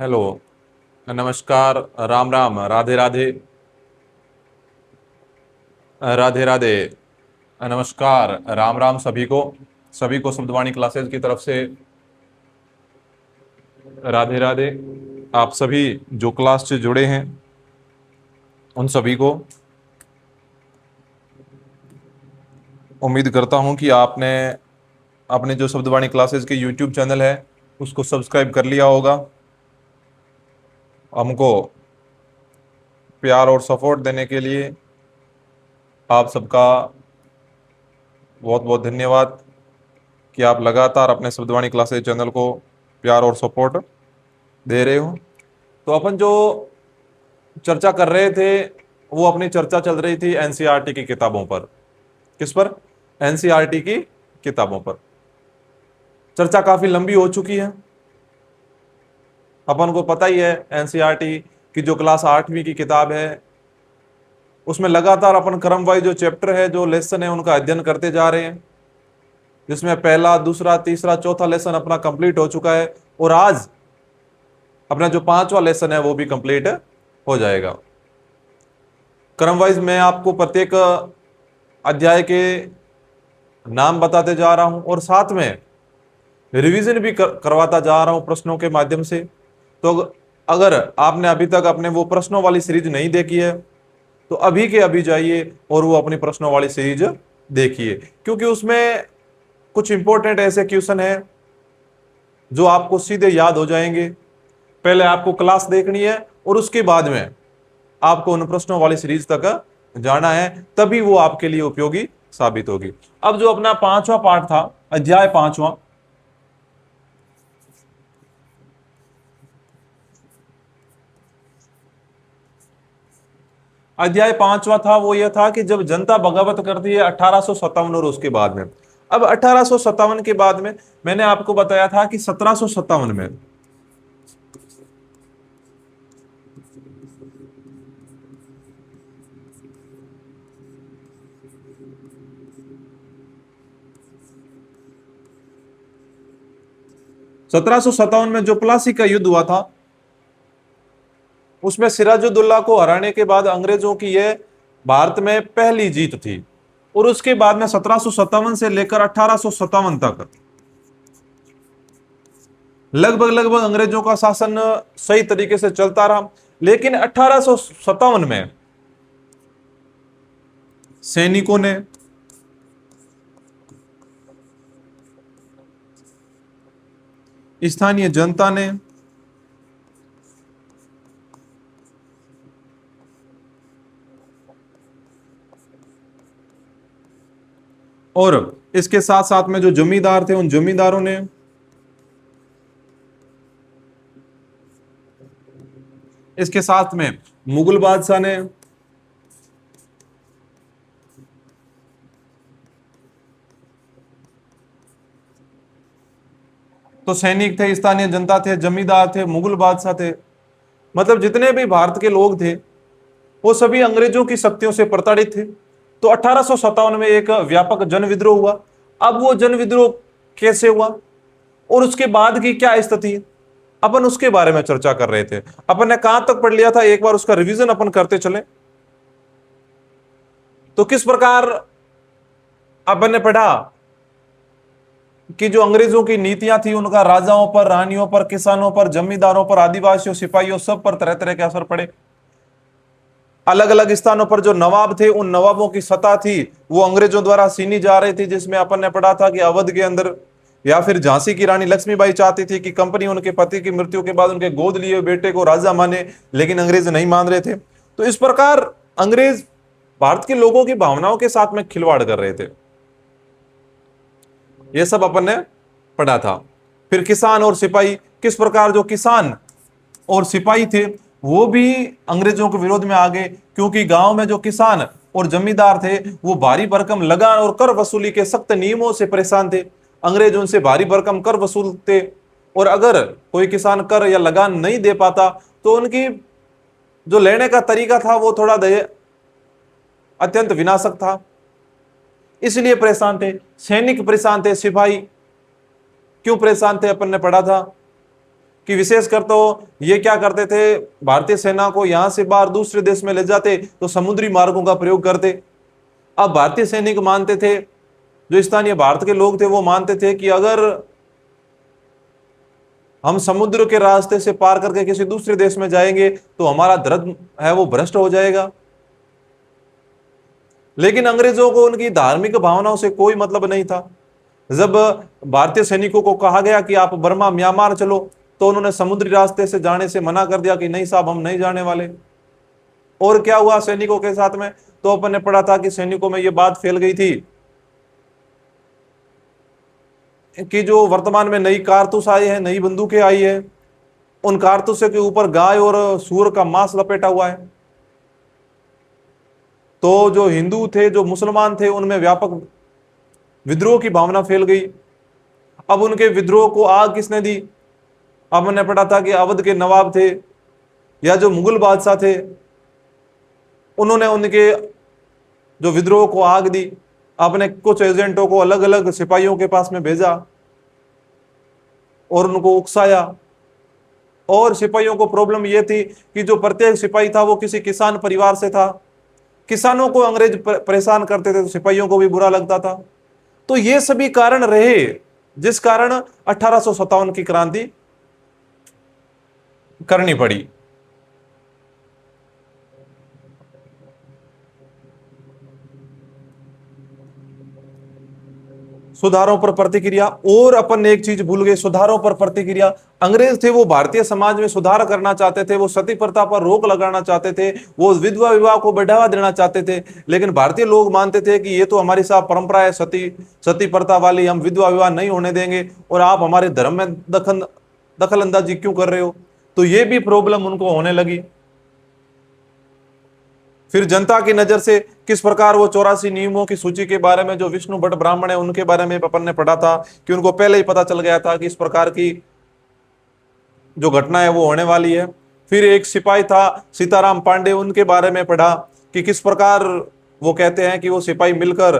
Hello, नमस्कार, राम राम, राधे राधे, राधे राधे, नमस्कार, राम राम सभी को शब्दवाणी क्लासेस की तरफ से राधे राधे। आप सभी जो क्लास से जुड़े हैं उन सभी को उम्मीद करता हूं कि आपने अपने जो शब्दवाणी क्लासेस के यूट्यूब चैनल है उसको सब्सक्राइब कर लिया होगा। हमको प्यार और सपोर्ट देने के लिए आप सबका बहुत बहुत धन्यवाद कि आप लगातार अपने शब्दवाणी क्लासेस चैनल को प्यार और सपोर्ट दे रहे हो। तो अपन जो चर्चा कर रहे थे वो अपनी चर्चा चल रही थी एनसीईआरटी की किताबों पर। किस पर? एनसीईआरटी की किताबों पर चर्चा काफी लंबी हो चुकी है। अपन को पता ही है एनसीईआरटी की जो क्लास 8वीं की किताब है उसमें लगातार अपन क्रम वाइज जो चैप्टर है जो लेसन है उनका अध्ययन करते जा रहे हैं, जिसमें पहला, दूसरा, तीसरा, चौथा लेसन अपना कंप्लीट हो चुका है और आज अपना जो 5वां लेसन है वो भी कंप्लीट हो जाएगा। क्रम वाइज मैं आपको प्रत्येक अध्याय के नाम बताते जा रहा हूं और साथ में रिवीजन भी करवाता जा रहा हूं प्रश्नों के माध्यम से। तो अगर आपने अभी तक अपने वो प्रश्नों वाली सीरीज नहीं देखी है तो अभी के अभी जाइए और वो अपनी प्रश्नों वाली सीरीज देखिए, क्योंकि उसमें कुछ इंपॉर्टेंट ऐसे क्वेश्चन है जो आपको सीधे याद हो जाएंगे। पहले आपको क्लास देखनी है और उसके बाद में आपको उन प्रश्नों वाली सीरीज तक जाना है, तभी वो आपके लिए उपयोगी साबित होगी। अब जो अपना 5वां पार्ट था, अध्याय 5वां, अध्याय 5वां था वो ये था कि जब जनता बगावत करती है 1857 और उसके बाद में। अब 1857 के बाद में मैंने आपको बताया था कि 1757 में में जो प्लासी का युद्ध हुआ था उसमें सिराजुद्दौला को हराने के बाद अंग्रेजों की यह भारत में पहली जीत थी। और उसके बाद में 1757 से लेकर 1857 तक लगभग अंग्रेजों का शासन सही तरीके से चलता रहा। लेकिन 1857 में सैनिकों ने, स्थानीय जनता ने और इसके साथ साथ में जो जमींदार थे उन जमींदारों ने, इसके साथ में मुगल बादशाह ने, तो सैनिक थे, स्थानीय जनता थे, जमींदार थे, मुगल बादशाह थे, मतलब जितने भी भारत के लोग थे वो सभी अंग्रेजों की शक्तियों से प्रताड़ित थे। तो 1857 में एक व्यापक जन विद्रोह हुआ। अब वो जन विद्रोह कैसे हुआ और उसके बाद की क्या स्थिति है, अपन उसके बारे में चर्चा कर रहे थे। अपन ने कहां तक पढ़ लिया था, एक बार उसका रिवीजन अपन करते चले। तो किस प्रकार अपन ने पढ़ा कि जो अंग्रेजों की नीतियां थी उनका राजाओं पर, रानियों पर, किसानों पर, जमींदारों पर, आदिवासियों, सिपाहियों, सब पर तरह तरह के असर पड़े। अलग अलग स्थानों पर जो नवाब थे उन नवाबों की सत्ता थी वो अंग्रेजों द्वारा छीनी जा रही थी, जिसमें अपन ने पढ़ा था कि अवध के अंदर या फिर झांसी की रानी लक्ष्मीबाई चाहती थी कि कंपनी उनके पति की मृत्यु के बाद उनके गोद लिए बेटे को राजा माने, लेकिन अंग्रेज नहीं मान रहे थे। तो इस प्रकार अंग्रेज भारत के लोगों की भावनाओं के साथ में खिलवाड़ कर रहे थे। यह सब अपन ने पढ़ा था। फिर किसान और सिपाही, किस प्रकार जो किसान और सिपाही थे वो भी अंग्रेजों के विरोध में आ गए, क्योंकि गांव में जो किसान और जमींदार थे वो भारी भरकम लगान और कर वसूली के सख्त नियमों से परेशान थे। अंग्रेज उनसे भारी भरकम कर वसूलते और अगर कोई किसान कर या लगान नहीं दे पाता तो उनकी जो लेने का तरीका था वो थोड़ा अत्यंत विनाशक था, इसलिए परेशान थे। सैनिक परेशान थे, सिपाही क्यों परेशान थे अपन ने पढ़ा था। कि विशेषकर तो ये क्या करते थे, भारतीय सेना को यहां से बाहर दूसरे देश में ले जाते तो समुद्री मार्गों का प्रयोग करते। अब भारतीय सैनिक मानते थे, जो स्थानीय भारत के लोग थे वो मानते थे कि अगर हम समुद्र के रास्ते से पार करके किसी दूसरे देश में जाएंगे तो हमारा धर्म है वो भ्रष्ट हो जाएगा। लेकिन अंग्रेजों को उनकी धार्मिक भावनाओं से कोई मतलब नहीं था। जब भारतीय सैनिकों को कहा गया कि आप बर्मा म्यांमार चलो, तो उन्होंने समुद्री रास्ते से जाने से मना कर दिया कि नहीं साहब, हम नहीं जाने वाले। और क्या हुआ सैनिकों के साथ में, तो अपन ने पढ़ा था कि सैनिकों में यह बात फैल गई थी कि जो वर्तमान में नई कारतूस आई है, नई बंदूकें आई है, उन कारतूसों के ऊपर गाय और सूअर का मांस लपेटा हुआ है। तो जो हिंदू थे, जो मुसलमान थे, उनमें व्यापक विद्रोह की भावना फैल गई। अब उनके विद्रोह को आग किसने दी? अब मैंने पढ़ा था कि अवध के नवाब थे या जो मुगल बादशाह थे, उन्होंने उनके जो विद्रोह को आग दी। आपने कुछ एजेंटों को अलग अलग सिपाहियों के पास में भेजा और उनको उकसाया। और सिपाहियों को प्रॉब्लम यह थी कि जो प्रत्येक सिपाही था वो किसी किसान परिवार से था। किसानों को अंग्रेज परेशान करते थे तो सिपाहियों को भी बुरा लगता था। तो ये सभी कारण रहे जिस कारण 1857 की क्रांति करनी पड़ी। सुधारों पर प्रतिक्रिया, और अपन ने एक चीज भूल गए, सुधारों पर प्रतिक्रिया। अंग्रेज थे वो भारतीय समाज में सुधार करना चाहते थे, वो सती प्रथा पर रोक लगाना चाहते थे, वो विधवा विवाह को बढ़ावा देना चाहते थे। लेकिन भारतीय लोग मानते थे कि ये तो हमारी साहब परंपरा है, सती सती प्रथा वाली, हम विधवा विवाह नहीं होने देंगे, और आप हमारे धर्म में दखल अंदाजी क्यों कर रहे हो? तो ये भी प्रॉब्लम उनको होने लगी। फिर जनता की नजर से किस प्रकार वो 84 नियमों की सूची के बारे में, जो विष्णु भट्ट ब्राह्मण है उनके बारे में अपन ने पढ़ा था कि उनको पहले ही पता चल गया था कि इस प्रकार की जो घटना है वो होने वाली है। फिर एक सिपाही था सीताराम पांडे, उनके बारे में पढ़ा कि किस प्रकार वो कहते हैं कि वो सिपाही मिलकर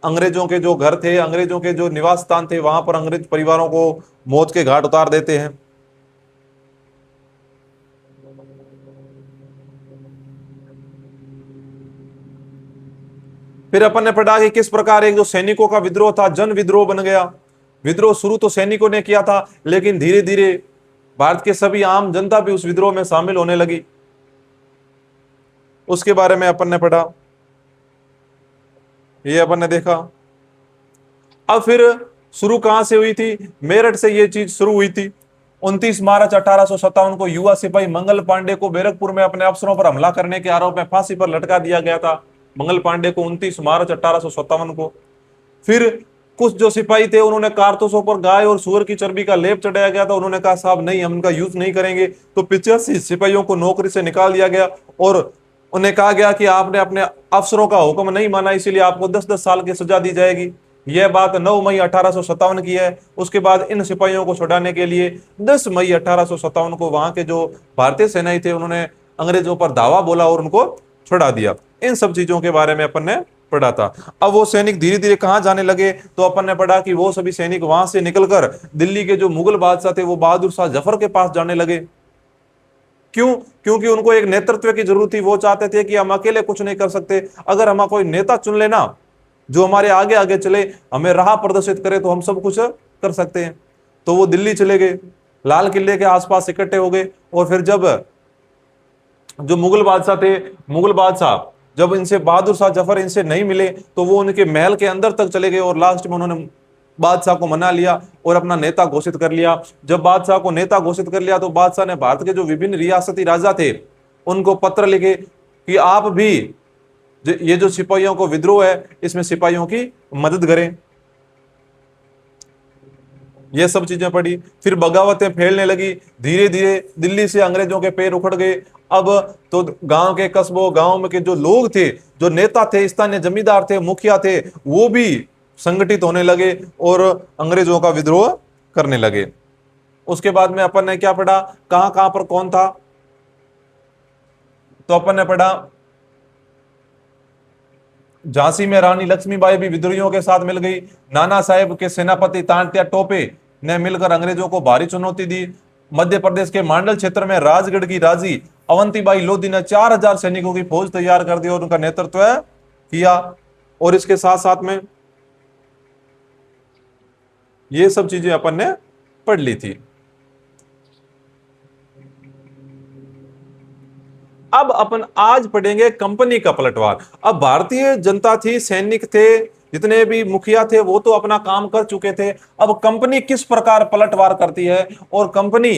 अंग्रेजों के जो घर थे, अंग्रेजों के जो निवास स्थान थे, वहां पर अंग्रेज परिवारों को मौत के घाट उतार देते हैं। फिर अपन ने पढ़ा कि किस प्रकार एक जो सैनिकों का विद्रोह था जन विद्रोह बन गया। विद्रोह शुरू तो सैनिकों ने किया था, लेकिन धीरे धीरे भारत के सभी आम जनता भी उस विद्रोह में शामिल होने लगी। उसके बारे में अपन ने पढ़ा, ये अपन ने देखा। अब फिर शुरू कहां से हुई थी? मेरठ से ये चीज शुरू हुई थी। 29 मार्च 1857 को युवा सिपाही मंगल पांडे को बैरकपुर में अपने अफसरों पर हमला करने के आरोप में फांसी पर लटका दिया गया था। मंगल पांडे को 29 मार्च 1857 को। फिर कुछ जो सिपाही थे उन्होंने कारतूसों पर गाय और सूअर की चर्बी का लेप चढ़ाया गया था। उन्होंने कहा साहब नहीं, हम इनका यूज नहीं करेंगे। तो 85 सिपाहियों को नौकरी से निकाल दिया गया और उन्हें कहा गया कि आपने अपने अफसरों का हुक्म नहीं माना, इसीलिए आपको 10-10 साल की सजा दी जाएगी। यह बात 9 मई 1857 की है। उसके बाद इन सिपाहियों को छुड़ाने के लिए 10 मई 1857 को वहां के जो भारतीय सेनाई थे उन्होंने अंग्रेजों पर धावा बोला और उनको छुड़ा दिया। इन सब चीजों के बारे में अपन ने पढ़ा था। अब वो सैनिक धीरे धीरे कहां जाने लगे, तो अपन ने पढ़ा कि वो सभी सैनिक वहां से निकलकर दिल्ली के जो मुगल बादशाह थे वो बहादुर शाह जफर के पास जाने लगे। क्यों? क्योंकि उनको एक नेतृत्व की जरूरत थी। वो चाहते थे कि हम अकेले कुछ नहीं कर सकते, अगर हम कोई नेता चुन लेना जो हमारे आगे आगे चले, हमें राह प्रदर्शित करे, तो हम सब कुछ कर सकते हैं। तो वो दिल्ली चले गए, लाल किले के आसपास इकट्ठे हो गए। और फिर जब जो मुगल बादशाह थे, मुगल बादशाह जब इनसे बहादुर शाह जफर इनसे नहीं मिले तो वो उनके महल के अंदर तक चले गए और लास्ट में उन्होंने बादशाह को मना लिया और अपना नेता घोषित कर लिया। जब बादशाह को नेता घोषित कर लिया तो बादशाह ने भारत के जो विभिन्न रियासती राजा थे उनको पत्र लिखे कि आप भी ये जो सिपाहियों को विद्रोह है इसमें सिपाहियों की मदद करें। ये सब चीजें पड़ी। फिर बगावतें फैलने लगी। धीरे धीरे दिल्ली से अंग्रेजों के पैर उखड़ गए। अब तो गांव के कस्बों, गांव में के जो लोग थे, जो नेता थे, स्थानीय जमींदार थे, मुखिया थे, वो भी संगठित होने लगे और अंग्रेजों का विद्रोह करने लगे। उसके बाद में अपन ने क्या पढ़ा, कहां कहां पर कौन था? तो अपन ने पढ़ा झांसी में रानी लक्ष्मीबाई भी विद्रोहियों के साथ मिल गई। नाना साहेब के सेनापति तांत्या टोपे ने मिलकर अंग्रेजों को भारी चुनौती दी। मध्य प्रदेश के मांडल क्षेत्र में राजगढ़ की राजी अवंतीबाई लोधी ने 4000 सैनिकों की फौज तैयार कर दी और उनका नेतृत्व किया। और इसके साथ साथ में ये सब चीजें अपन ने पढ़ ली थी। अब अपन आज पढ़ेंगे कंपनी का पलटवार। अब भारतीय जनता थी, सैनिक थे, जितने भी मुखिया थे वो तो अपना काम कर चुके थे। अब कंपनी किस प्रकार पलटवार करती है और कंपनी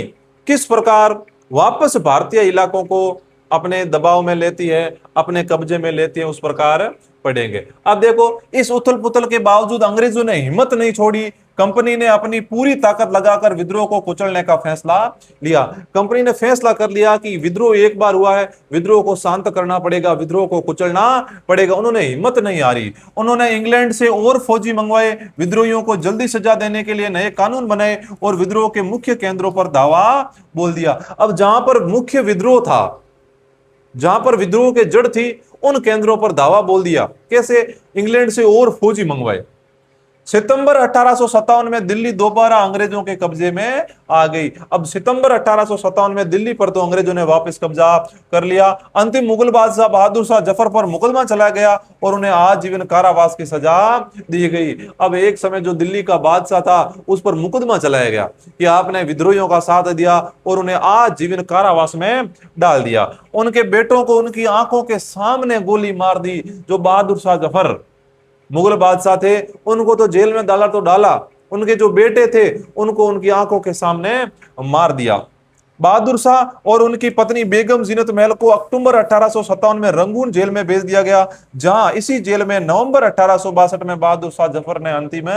किस प्रकार वापस भारतीय इलाकों को अपने दबाव में लेती है, अपने कब्जे में लेती है, उस प्रकार पढ़ेंगे। अब देखो, इस उथल पुथल के बावजूद अंग्रेजों ने हिम्मत नहीं छोड़ी। कंपनी ने अपनी पूरी ताकत लगाकर विद्रोह को कुचलने का फैसला लिया। कंपनी ने फैसला कर लिया कि विद्रोह एक बार हुआ है, विद्रोह को शांत करना पड़ेगा, विद्रोह को कुचलना पड़ेगा। उन्होंने हिम्मत नहीं हारी। उन्होंने इंग्लैंड से और फौजी मंगवाए, विद्रोहियों को जल्दी सजा देने के लिए नए कानून बनाए और विद्रोह के मुख्य केंद्रों पर दावा बोल दिया। अब जहां पर मुख्य विद्रोह था, जहां पर विद्रोह के जड़ थी, उन केंद्रों पर दावा बोल दिया। कैसे? इंग्लैंड से और फौजी मंगवाए। सितंबर 1857 में दिल्ली दोबारा अंग्रेजों के कब्जे में आ गई। अब सितंबर 1857 में दिल्ली पर तो अंग्रेजों ने वापस कब्जा कर लिया। अंतिम मुगल बादशाह बहादुर शाह जफर पर मुकदमा चला गया और उन्हें आजीवन कारावास की सजा दी गई। अब एक समय जो दिल्ली का बादशाह था उस पर मुकदमा चलाया गया कि आपने विद्रोहियों का साथ दिया, और उन्हें आजीवन कारावास में डाल दिया। उनके बेटों को उनकी आंखों के सामने गोली मार दी। जो बहादुर शाह जफर मुगल बादशाह थे, उनको तो जेल में डाला तो डाला, उनके जो बेटे थे उनको उनकी आंखों के सामने मार दिया। बहादुर शाह और उनकी पत्नी बेगम जीनत महल को अक्टूबर 1857 में रंगून जेल में भेज दिया गया, जहां इसी जेल में नवंबर 1862 में बहादुर शाह जफर ने अंतिम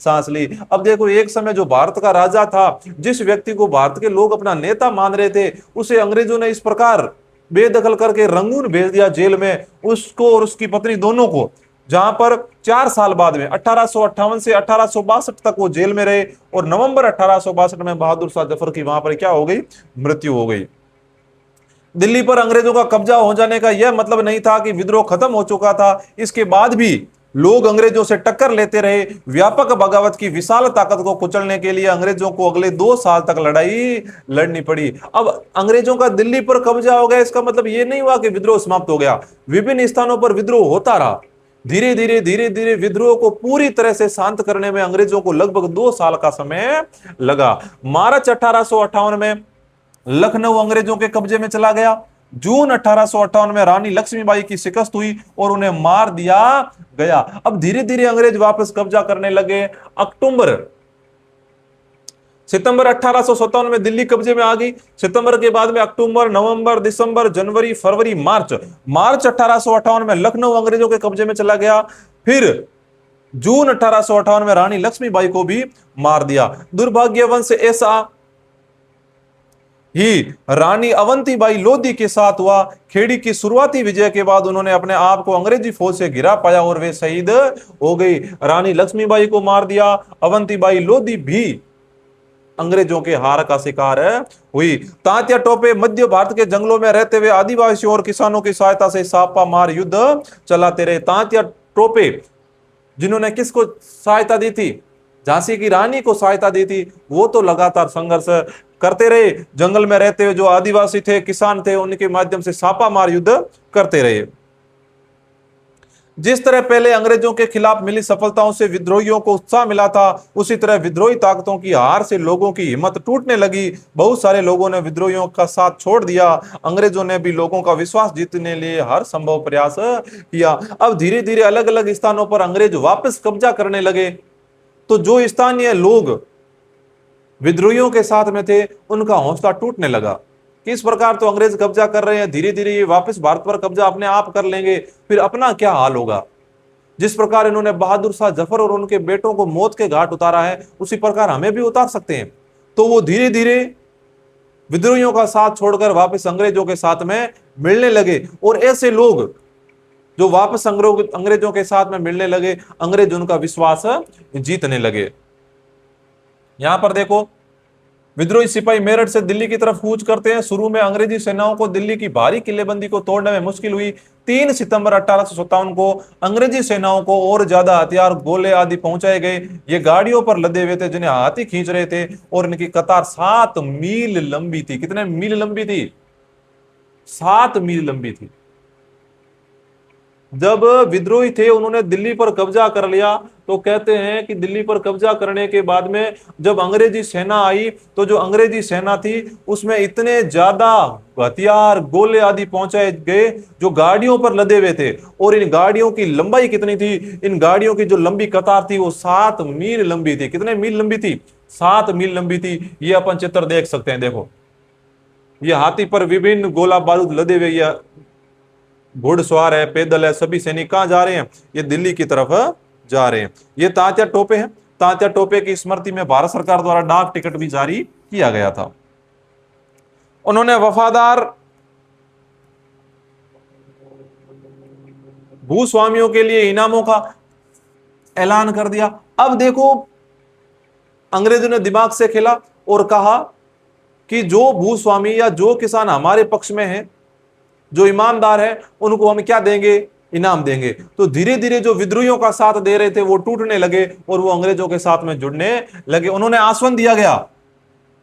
सांस ली। अब देखो, एक समय जो भारत का राजा था, जिस व्यक्ति को भारत के लोग अपना नेता मान रहे थे, उसे अंग्रेजों ने इस प्रकार बेदखल करके रंगून भेज दिया जेल में, उसको और उसकी पत्नी दोनों को। जहां पर 4 साल बाद में 1858 से 1862 तक वो जेल में रहे, और नवंबर 1862 में बहादुर शाह जफर की वहां पर क्या हो गई? मृत्यु हो गई। दिल्ली पर अंग्रेजों का कब्जा हो जाने का यह मतलब नहीं था कि विद्रोह खत्म हो चुका था। इसके बाद भी लोग अंग्रेजों से टक्कर लेते रहे। व्यापक बगावत की विशाल ताकत को कुचलने के लिए अंग्रेजों को अगले 2 साल तक लड़ाई लड़नी पड़ी। अब अंग्रेजों का दिल्ली पर कब्जा हो गया, इसका मतलब यह नहीं हुआ कि विद्रोह समाप्त हो गया। विभिन्न स्थानों पर विद्रोह होता रहा। धीरे धीरे विद्रोह को पूरी तरह से शांत करने में अंग्रेजों को लगभग 2 साल का समय लगा। मार्च 1858 में लखनऊ अंग्रेजों के कब्जे में चला गया। जून 1858 में रानी लक्ष्मीबाई की शिकस्त हुई और उन्हें मार दिया गया। अब धीरे धीरे अंग्रेज वापस कब्जा करने लगे। सितंबर 1857 में दिल्ली कब्जे में आ गई। सितंबर के बाद में अक्टूबर, नवंबर, दिसंबर, जनवरी, फरवरी, मार्च 1858 में लखनऊ अंग्रेजों के कब्जे में चला गया। फिर जून 1858 में रानी लक्ष्मीबाई को भी मार दिया। दुर्भाग्यवश ऐसा ही रानी अवंतीबाई लोधी के साथ हुआ। खेड़ी की शुरुआती विजय के बाद उन्होंने अपने आप को अंग्रेजी फौज से घिरा पाया और वे शहीद हो गई। रानी लक्ष्मीबाई को मार दिया। अवंतीबाई लोधी भी अंग्रेजों के हार का शिकार हुई। तांतिया टोपे मध्य भारत के जंगलों में रहते हुए आदिवासियों और किसानों की सहायता से छापा मार युद्ध चलाते रहे। तांतिया टोपे जिन्होंने किसको सहायता दी थी? झांसी की रानी को सहायता दी थी। वो तो लगातार संघर्ष करते रहे। जंगल में रहते हुए जो आदिवासी थे, किसान थे, उनके माध्यम से छापा मार युद्ध करते रहे। जिस तरह पहले अंग्रेजों के खिलाफ मिली सफलताओं से विद्रोहियों को उत्साह मिला था, उसी तरह विद्रोही ताकतों की हार से लोगों की हिम्मत टूटने लगी। बहुत सारे लोगों ने विद्रोहियों का साथ छोड़ दिया। अंग्रेजों ने भी लोगों का विश्वास जीतने लिए हर संभव प्रयास किया। अब धीरे धीरे अलग अलग स्थानों पर अंग्रेज वापस कब्जा करने लगे। तो जो स्थानीय लोग विद्रोहियों के साथ में थे, उनका हौसला टूटने लगा। किस प्रकार तो अंग्रेज कब्जा कर रहे हैं, धीरे धीरे ये वापस भारत पर कब्जा अपने आप कर लेंगे, फिर अपना क्या हाल होगा। जिस प्रकार इन्होंने बहादुर शाह जफर और उनके बेटों को मौत के घाट उतारा है, उसी प्रकार हमें भी उतार सकते हैं। तो वो धीरे धीरे विद्रोहियों का साथ छोड़कर वापस अंग्रेजों के साथ में मिलने लगे। और ऐसे लोग जो वापस अंग्रेजों के साथ में मिलने लगे, अंग्रेज उनका विश्वास जीतने लगे। यहां पर देखो, विद्रोही सिपाही मेरठ से दिल्ली की तरफ कूच करते हैं। शुरू में अंग्रेजी सेनाओं को दिल्ली की भारी किलेबंदी को तोड़ने में मुश्किल हुई। 3 सितंबर 1857 को अंग्रेजी सेनाओं को और ज्यादा हथियार, गोले आदि पहुंचाए गए। ये गाड़ियों पर लदे हुए थे जिन्हें हाथी खींच रहे थे, और इनकी कतार 7 मील लंबी थी। कितने मील लंबी थी? 7 मील लंबी थी। जब विद्रोही थे उन्होंने दिल्ली पर कब्जा कर लिया, तो कहते हैं कि दिल्ली पर कब्जा करने के बाद में जब अंग्रेजी सेना आई, तो जो अंग्रेजी सेना थी उसमें इतने ज्यादा हथियार, गोले आदि पहुंचाए गए जो गाड़ियों पर लदे हुए थे। और इन गाड़ियों की लंबाई कितनी थी? इन गाड़ियों की जो लंबी कतार थी वो 7 मील लंबी थी। कितने मील लंबी थी? 7 मील लंबी थी। ये अपन चित्र देख सकते हैं। देखो, ये हाथी पर विभिन्न गोला बारूद लदे हुए, ये घुड़सवार है, पैदल है, सभी सैनिक कहां जा रहे हैं? ये दिल्ली की तरफ जा रहे हैं। ये तात्या टोपे हैं। तात्या टोपे की स्मृति में भारत सरकार द्वारा डाक टिकट भी जारी किया गया था। उन्होंने वफादार भूस्वामियों के लिए इनामों का ऐलान कर दिया। अब देखो, अंग्रेजों ने दिमाग से खेला और कहा कि जो भूस्वामी या जो किसान हमारे पक्ष में है, जो ईमानदार है, उनको हम क्या देंगे? इनाम देंगे। तो धीरे धीरे जो विद्रोहियों का साथ दे रहे थे वो टूटने लगे और वो अंग्रेजों के साथ में जुड़ने लगे। उन्होंने आश्वासन दिया गया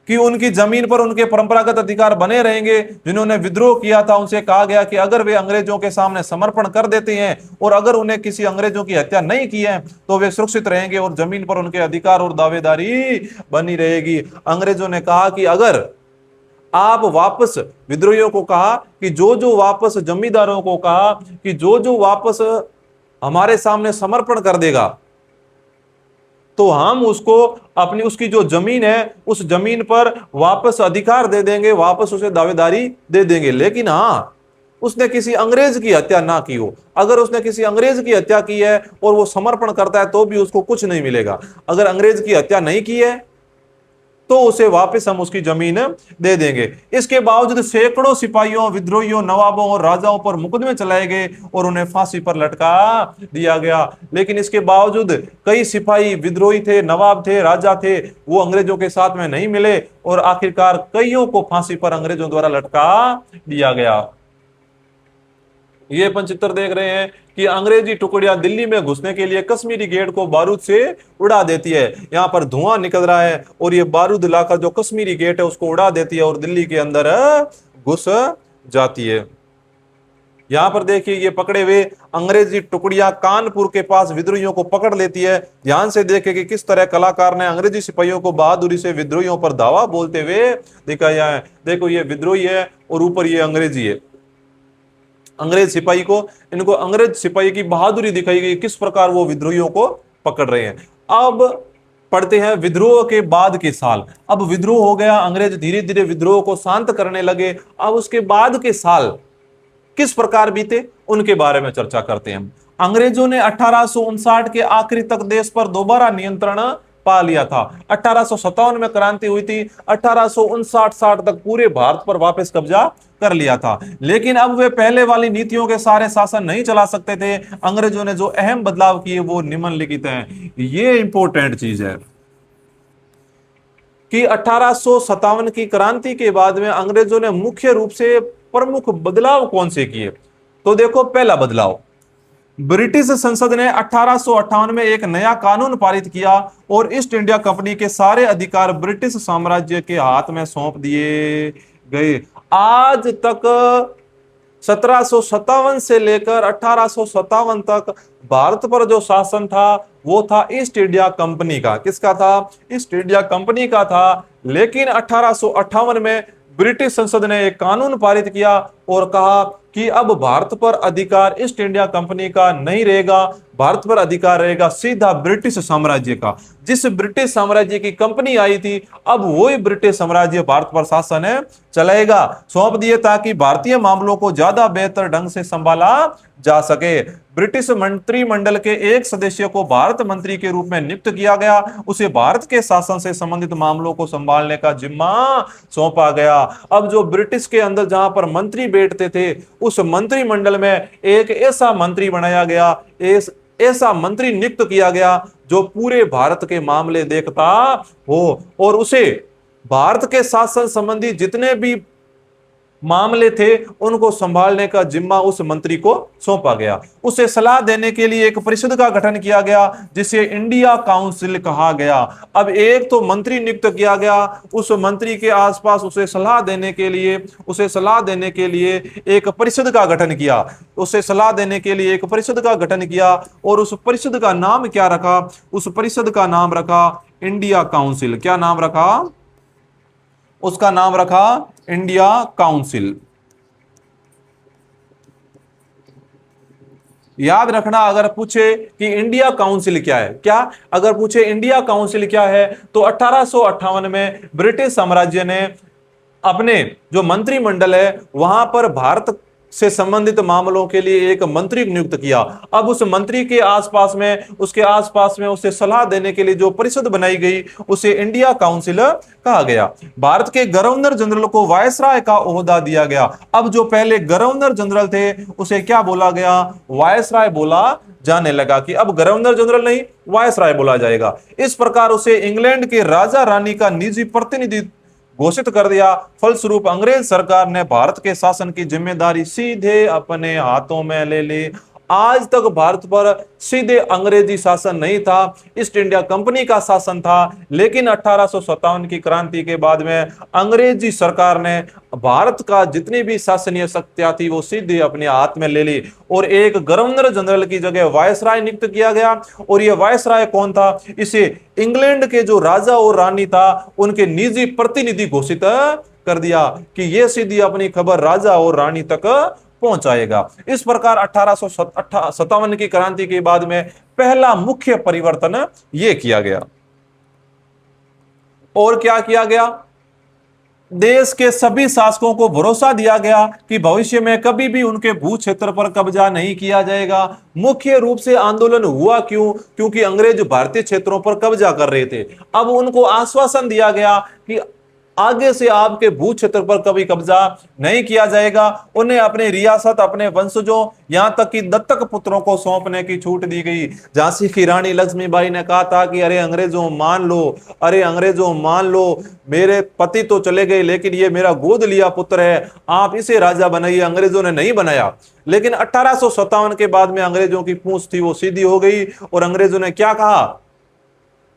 कि उनकी जमीन पर उनके परंपरागत अधिकार बने रहेंगे। जिन्होंने विद्रोह किया था उनसे कहा गया कि अगर वे अंग्रेजों के सामने समर्पण कर देते हैं और अगर उन्हें किसी अंग्रेजों की हत्या नहीं की है तो वे सुरक्षित रहेंगे और जमीन पर उनके अधिकार और दावेदारी बनी रहेगी। अंग्रेजों ने कहा कि अगर आप वापस, विद्रोहियों को कहा कि जो जो वापस, जमींदारों को कहा कि जो जो वापस हमारे सामने समर्पण कर देगा तो हम उसको अपनी, उसकी जो जमीन है उस जमीन पर वापस अधिकार दे देंगे, वापस उसे दावेदारी दे देंगे। लेकिन हां, उसने किसी अंग्रेज की हत्या ना की हो। अगर उसने किसी अंग्रेज की हत्या की है और वो समर्पण करता है तो भी उसको कुछ नहीं मिलेगा। अगर अंग्रेज की हत्या नहीं की है तो उसे वापस हम उसकी जमीन दे देंगे। इसके बावजूद सैकड़ों सिपाहियों, विद्रोहियों, नवाबों और राजाओं पर मुकदमे चलाए गए और उन्हें फांसी पर लटका दिया गया। लेकिन इसके बावजूद कई सिपाही, विद्रोही थे, नवाब थे, राजा थे, वो अंग्रेजों के साथ में नहीं मिले और आखिरकार कईयों को फांसी पर अंग्रेजों द्वारा लटका दिया गया। ये अपन चित्र देख रहे हैं कि अंग्रेजी टुकड़ियां दिल्ली में घुसने के लिए कश्मीरी गेट को बारूद से उड़ा देती है। यहां पर धुआं निकल रहा है और ये बारूद लाकर जो कश्मीरी गेट है उसको उड़ा देती है और दिल्ली के अंदर घुस जाती है। यहां पर देखिए, ये पकड़े हुए अंग्रेजी टुकड़ियां कानपुर के पास विद्रोहियों को पकड़ लेती है। ध्यान से देखें कि किस तरह कलाकार ने अंग्रेजी सिपाहियों को बहादुरी से विद्रोहियों पर धावा बोलते हुए दिखाया है। देखो, ये विद्रोही है और ऊपर ये अंग्रेजी है। अंग्रेज सिपाही को, इनको अंग्रेज सिपाही की बहादुरी दिखाई गई, किस प्रकार वो विद्रोहियों को पकड़ रहे हैं। अब पढ़ते हैं विद्रोह के बाद के साल। अब विद्रोह हो गया, अंग्रेज धीरे धीरे विद्रोह को शांत करने लगे। अब उसके बाद के साल किस प्रकार बीते उनके बारे में चर्चा करते हैं। अंग्रेजों ने 1859 के आखिरी तक देश पर दोबारा नियंत्रण पा लिया था। 1857 में क्रांति हुई थी, 1859-60 तक पूरे भारत पर वापस कब्जा कर लिया था। लेकिन अब वे पहले वाली नीतियों के सारे शासन नहीं चला सकते थे। अंग्रेजों ने जो अहम बदलाव किए वो निम्नलिखित हैं। ये इंपॉर्टेंट चीज है कि 1857 की क्रांति के बाद में अंग्रेजों ने मुख्य रूप से प्रमुख बदलाव कौन से किए? तो देखो, पहला बदलाव, ब्रिटिश संसद ने 1858 में एक नया कानून पारित किया और ईस्ट इंडिया कंपनी के सारे अधिकार ब्रिटिश साम्राज्य के हाथ में सौंप दिए गए। आज तक 1757 से लेकर 1857 तक भारत पर जो शासन था वो था ईस्ट इंडिया कंपनी का। किसका था? ईस्ट इंडिया कंपनी का था। लेकिन 1858 में ब्रिटिश संसद ने एक कानून पारित किया और कहा कि अब भारत पर अधिकार ईस्ट इंडिया कंपनी का नहीं रहेगा, भारत पर अधिकार रहेगा सीधा ब्रिटिश साम्राज्य का। जिस ब्रिटिश साम्राज्य की कंपनी आई थी, अब वही ब्रिटिश साम्राज्य भारत पर शासन चलाएगा। सौंप दिए ताकि भारतीय मामलों को ज्यादा बेहतर ढंग से संभाला जा सके। ब्रिटिश मंत्रिमंडल के एक सदस्य को भारत मंत्री के रूप में नियुक्त किया गया। उसे भारत के शासन से संबंधित मामलों को संभालने का जिम्मा सौंपा गया। अब जो ब्रिटिश के अंदर जहां पर मंत्री बैठते थे, उस मंत्रिमंडल में एक ऐसा मंत्री बनाया गया, ऐसा मंत्री नियुक्त किया गया जो पूरे भारत के मामले देखता हो और उसे भारत के शासन संबंधी जितने भी मामले थे उनको संभालने का जिम्मा उस मंत्री को सौंपा गया। उसे सलाह देने के लिए एक परिषद का गठन किया गया जिसे इंडिया काउंसिल कहा गया। अब एक तो मंत्री नियुक्त किया गया, उस मंत्री के आसपास उसे सलाह देने के लिए एक परिषद का गठन किया, उसे सलाह देने के लिए एक परिषद का गठन किया। और उस परिषद का नाम क्या रखा? उस परिषद का नाम रखा इंडिया काउंसिल। क्या नाम रखा? उसका नाम रखा इंडिया काउंसिल। याद रखना, अगर पूछे कि इंडिया काउंसिल क्या है, क्या अगर पूछे इंडिया काउंसिल क्या है, तो 1858 में ब्रिटिश साम्राज्य ने अपने जो मंत्रिमंडल है वहां पर भारत से संबंधित मामलों के लिए एक मंत्री नियुक्त किया। अब उस मंत्री के आसपास में, उसके आसपास में उसे सलाह देने के लिए जो परिषद बनाई गई उसे इंडिया काउंसिल कहा गया। भारत के गवर्नर जनरल को वायसराय का ओहदा दिया गया। अब जो पहले गवर्नर जनरल थे उसे क्या बोला गया? वायसराय बोला जाने लगा कि अब गवर्नर जनरल नहीं, वायसराय बोला जाएगा। इस प्रकार उसे इंग्लैंड के राजा रानी का निजी प्रतिनिधि घोषित कर दिया। फलस्वरूप अंग्रेज सरकार ने भारत के शासन की जिम्मेदारी सीधे अपने हाथों में ले ली। आज तक भारत पर सीधे अंग्रेजी शासन नहीं था, ईस्ट इंडिया कंपनी का शासन था। लेकिन 1857 की क्रांति के बाद में अंग्रेजी सरकार ने भारत का जितनी भी शासनीय शक्तियां थी वो सीधे अपने हाथ में ले ली और एक गवर्नर जनरल की जगह वायसराय नियुक्त किया गया। और ये वायसराय कौन था? इसे इंग्लैंड के जो राजा और रानी था उनके निजी प्रतिनिधि घोषित कर दिया कि यह सीधी अपनी खबर राजा और रानी तक पहुंचाएगा। इस प्रकार 1857 की क्रांति के बाद में पहला मुख्य परिवर्तन यह किया गया। और क्या किया गया? देश के सभी शासकों को भरोसा दिया गया कि भविष्य में कभी भी उनके भू क्षेत्र पर कब्जा नहीं किया जाएगा। मुख्य रूप से आंदोलन हुआ क्यों? क्योंकि अंग्रेज भारतीय क्षेत्रों पर कब्जा कर रहे थे। अब उनको आश्वासन दिया गया कि आगे से आपके भू क्षेत्र पर कभी कब्जा नहीं किया जाएगा। उन्हें अपने रियासत, अपने वंशजों, यहां तक कि दत्तक पुत्रों को सौंपने की छूट दी गई। झांसी की रानी लक्ष्मीबाई ने कहा था कि अरे अंग्रेजों मान लो, अरे अंग्रेजों मान लो, मेरे पति तो चले गए लेकिन ये मेरा गोद लिया पुत्र है, आप इसे राजा बनाइए। अंग्रेजों ने नहीं बनाया। लेकिन 1857 के बाद में अंग्रेजों की पूंछ थी वो सीधी हो गई और अंग्रेजों ने क्या कहा?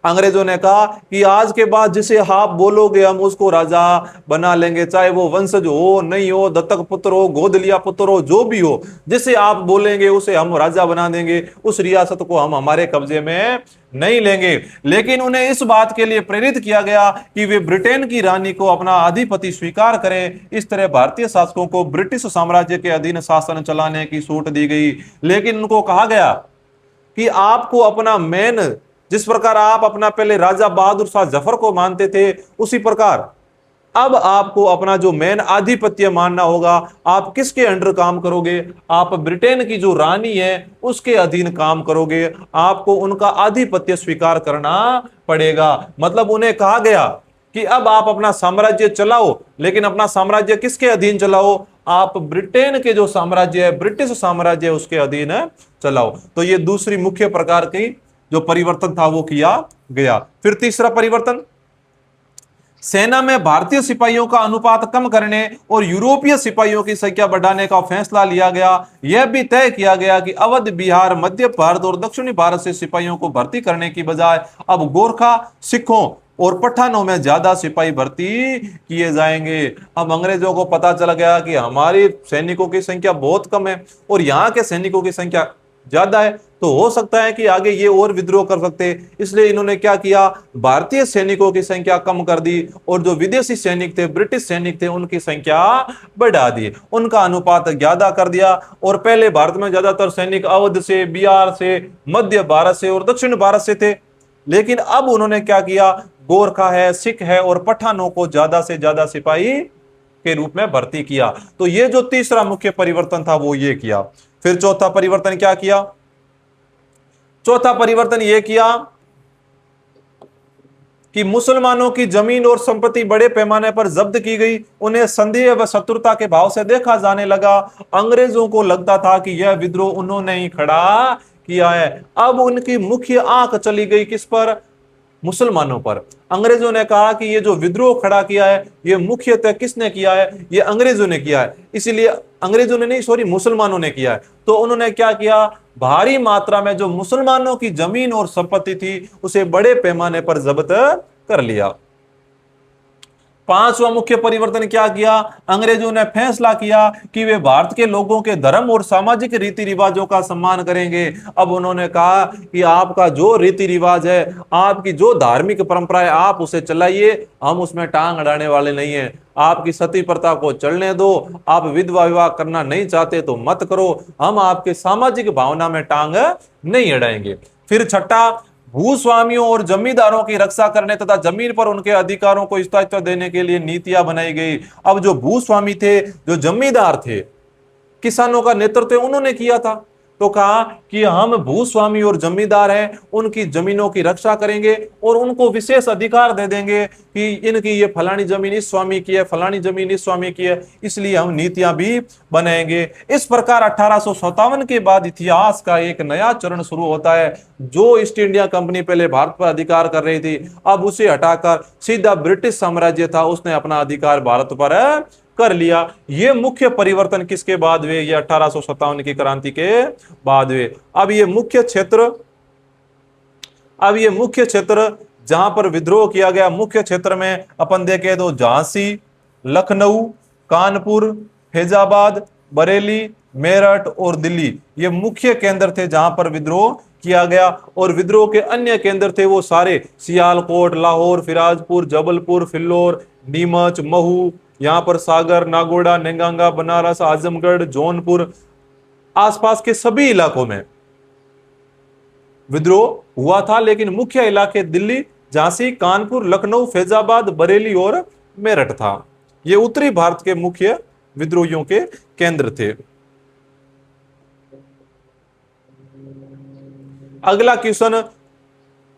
अंग्रेजों ने कहा कि आज के बाद जिसे आप बोलोगे हम उसको राजा बना लेंगे, चाहे वो वंशज हो, नहीं हो, दत्तक पुत्र हो, गोद लिया पुत्र हो, जो भी हो, जिसे आप बोलेंगे उसे हम राजा बना देंगे, उस रियासत को हम हमारे कब्जे में नहीं लेंगे। लेकिन उन्हें इस बात के लिए प्रेरित किया गया कि वे ब्रिटेन की रानी को अपना अधिपति स्वीकार करें। इस तरह भारतीय शासकों को ब्रिटिश साम्राज्य के अधीन शासन चलाने की छूट दी गई। लेकिन उनको कहा गया कि आपको अपना मेन, जिस प्रकार आप अपना पहले राजा बहादुर शाह जफर को मानते थे उसी प्रकार अब आपको अपना जो मेन आधिपत्य मानना होगा। आप किसके अंडर काम करोगे? आप ब्रिटेन की जो रानी है उसके अधीन काम करोगे। आपको उनका आधिपत्य स्वीकार करना पड़ेगा। मतलब उन्हें कहा गया कि अब आप अपना साम्राज्य चलाओ, लेकिन अपना साम्राज्य किसके अधीन चलाओ? आप ब्रिटेन के जो साम्राज्य है, ब्रिटिश साम्राज्य, उसके अधीन चलाओ। तो ये दूसरी मुख्य प्रकार की जो परिवर्तन था वो किया गया। फिर तीसरा परिवर्तन, सेना में भारतीय सिपाहियों का अनुपात कम करने और यूरोपीय सिपाहियों की संख्या बढ़ाने का फैसला लिया गया। यह भी तय किया गया कि अवध, बिहार, मध्य भारत और दक्षिणी भारत से सिपाहियों को भर्ती करने की बजाय अब गोरखा, सिखों और पठानों में ज्यादा सिपाही भर्ती किए जाएंगे। अब अंग्रेजों को पता चल गया कि हमारे सैनिकों की संख्या बहुत कम है और यहाँ के सैनिकों की संख्या ज्यादा है, तो हो सकता है कि आगे ये और विद्रोह कर सकते। इसलिए इन्होंने क्या किया? भारतीय सैनिकों की संख्या कम कर दी और जो विदेशी सैनिक थे, ब्रिटिश सैनिक थे, उनकी संख्या बढ़ा दी, उनका अनुपात ज्यादा कर दिया। और पहले भारत में ज्यादातर सैनिक अवध से, बिहार से, मध्य भारत से और दक्षिण भारत से थे। लेकिन अब उन्होंने क्या किया? गोरखा है, सिख है और पठानों को ज्यादा से ज्यादा सिपाही के रूप में भर्ती किया। तो ये जो तीसरा मुख्य परिवर्तन था वो ये किया। फिर चौथा परिवर्तन क्या किया? चौथा परिवर्तन यह किया कि मुसलमानों की जमीन और संपत्ति बड़े पैमाने पर जब्त की गई। उन्हें संदेह व शत्रुता के भाव से देखा जाने लगा। अंग्रेजों को लगता था कि यह विद्रोह उन्होंने ही खड़ा किया है। अब उनकी मुख्य आंख चली गई किस पर? मुसलमानों पर। अंग्रेजों ने कहा कि ये जो विद्रोह खड़ा किया है ये मुख्यतः किसने किया है, ये अंग्रेजों ने किया है, इसीलिए अंग्रेजों ने नहीं, सॉरी, मुसलमानों ने किया है। तो उन्होंने क्या किया, भारी मात्रा में जो मुसलमानों की जमीन और संपत्ति थी उसे बड़े पैमाने पर जब्त कर लिया। पांचवा मुख्य परिवर्तन क्या किया, अंग्रेजों ने फैसला किया कि वे भारत के लोगों के धर्म और सामाजिक रीति रिवाजों का सम्मान करेंगे। अब उन्होंने कहा कि आपका जो रीति रिवाज है, आपकी जो धार्मिक परंपरा है, आप उसे चलाइए, हम उसमें टांग अड़ाने वाले नहीं है। आपकी सती प्रथा को चलने दो, आप विधवा विवाह करना नहीं चाहते तो मत करो, हम आपके सामाजिक भावना में टांग नहीं अड़ाएंगे। फिर छठा, भूस्वामियों और जमींदारों की रक्षा करने तथा जमीन पर उनके अधिकारों को स्थायित्व देने के लिए नीतियां बनाई गई। अब जो भूस्वामी थे, जो जमींदार थे, किसानों का नेतृत्व उन्होंने किया था, तो कहा कि हम भूस्वामी और जमींदार हैं, उनकी जमीनों की रक्षा करेंगे और उनको विशेष अधिकार दे देंगे कि इनकी ये फलानी जमीन इस स्वामी की है, फलानी जमीन इस स्वामी की है, इसलिए हम नीतियां भी बनाएंगे। इस प्रकार 1857 के बाद इतिहास का एक नया चरण शुरू होता है। जो ईस्ट इंडिया कंपनी पहले भारत पर अधिकार कर रही थी, अब उसे हटाकर सीधा ब्रिटिश साम्राज्य था, उसने अपना अधिकार भारत पर कर लिया। ये मुख्य परिवर्तन किसके बाद हुए, ये 1857 की क्रांति के बाद हुए। अब ये मुख्य क्षेत्र जहां पर विद्रोह किया गया, मुख्य क्षेत्र में अपन देखें तो झांसी, लखनऊ, कानपुर, फैजाबाद, बरेली, मेरठ और दिल्ली, ये मुख्य केंद्र थे जहां पर विद्रोह किया गया। और विद्रोह के अन्य केंद्र थे वो सारे सियालकोट, लाहौर, फिराजपुर, जबलपुर, फिल्लौर, नीमच, महू, यहां पर सागर, नागोड़ा, नेंगांगा, बनारस, आजमगढ़, जौनपुर, आसपास के सभी इलाकों में विद्रोह हुआ था। लेकिन मुख्य इलाके दिल्ली, झांसी, कानपुर, लखनऊ, फैजाबाद, बरेली और मेरठ था। ये उत्तरी भारत के मुख्य विद्रोहियों के केंद्र थे। अगला क्वेश्चन,